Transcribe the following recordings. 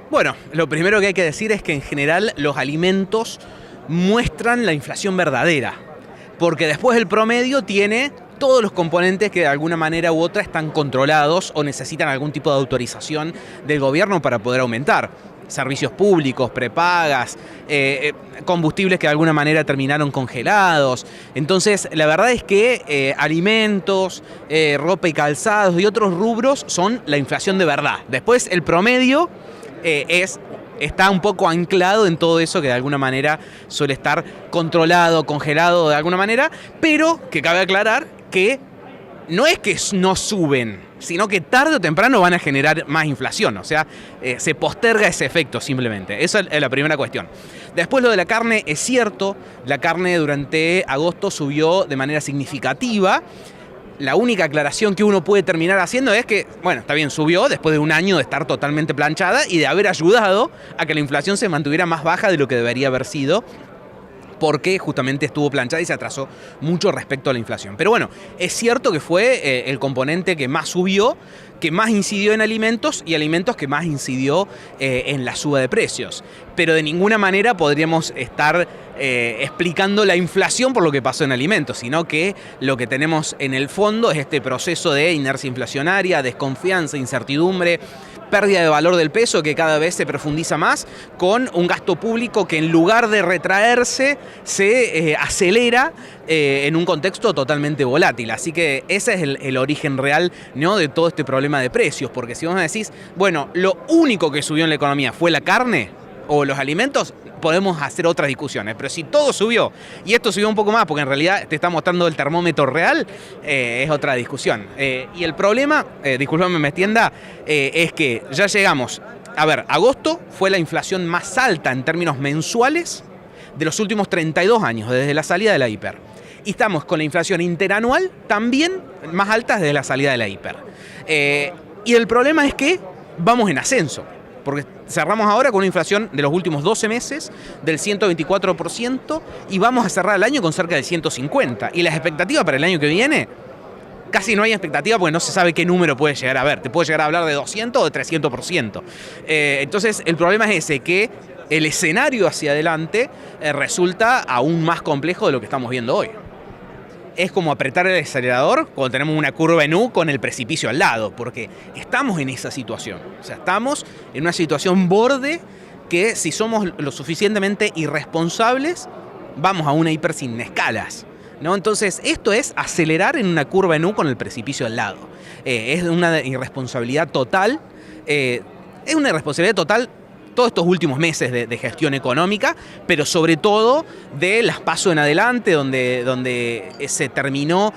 Bueno, lo primero que hay que decir es que en general los alimentos muestran la inflación verdadera, porque después el promedio tiene todos los componentes que de alguna manera u otra están controlados o necesitan algún tipo de autorización del gobierno para poder aumentar. Servicios públicos, prepagas, combustibles que de alguna manera terminaron congelados. Entonces, la verdad es que alimentos, ropa y calzados y otros rubros son la inflación de verdad. Después, el promedio está un poco anclado en todo eso que de alguna manera suele estar controlado, congelado de alguna manera, pero que cabe aclarar que no es que no suben, sino que tarde o temprano van a generar más inflación, o sea, se posterga ese efecto simplemente. Esa es la primera cuestión. Después lo de la carne, es cierto, la carne durante agosto subió de manera significativa. La única aclaración que uno puede terminar haciendo es que, bueno, está bien, subió después de un año de estar totalmente planchada y de haber ayudado a que la inflación se mantuviera más baja de lo que debería haber sido, porque justamente estuvo planchada y se atrasó mucho respecto a la inflación. Pero bueno, es cierto que fue el componente que más subió, que más incidió en alimentos y alimentos que más incidió en la suba de precios. Pero de ninguna manera podríamos estar explicando la inflación por lo que pasó en alimentos, sino que lo que tenemos en el fondo es este proceso de inercia inflacionaria, desconfianza, incertidumbre, pérdida de valor del peso que cada vez se profundiza más, con un gasto público que en lugar de retraerse se acelera en un contexto totalmente volátil. Así que ese es el origen real, ¿no?, de todo este problema de precios, porque si vos me decís, bueno, lo único que subió en la economía fue la carne o los alimentos, podemos hacer otras discusiones, pero si todo subió y esto subió un poco más porque en realidad te está mostrando el termómetro real, es otra discusión. Y el problema, discúlpame me extienda, es que ya llegamos, a ver, agosto fue la inflación más alta en términos mensuales de los últimos 32 años, desde la salida de la hiper. Y estamos con la inflación interanual también más alta desde la salida de la hiper. Y el problema es que vamos en ascenso, porque cerramos ahora con una inflación de los últimos 12 meses del 124% y vamos a cerrar el año con cerca del 150%. Y las expectativas para el año que viene, casi no hay expectativa porque no se sabe qué número puede llegar a haber. Te puede llegar a hablar de 200 o de 300%. Entonces el problema es ese, que el escenario hacia adelante resulta aún más complejo de lo que estamos viendo hoy. Es como apretar el acelerador cuando tenemos una curva en U con el precipicio al lado, porque estamos en esa situación. O sea, estamos en una situación borde que si somos lo suficientemente irresponsables, vamos a una hiper sin escalas, ¿no? Entonces, esto es acelerar en una curva en U con el precipicio al lado. Es una irresponsabilidad total. Es una irresponsabilidad total todos estos últimos meses de gestión económica, pero sobre todo de las PASO en adelante, donde se terminó.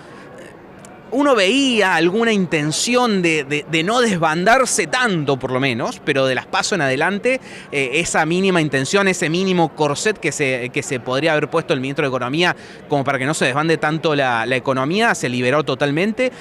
Uno veía alguna intención de no desbandarse tanto, por lo menos, pero de las PASO en adelante, esa mínima intención, ese mínimo corset que se podría haber puesto el ministro de Economía como para que no se desbande tanto la economía, se liberó totalmente.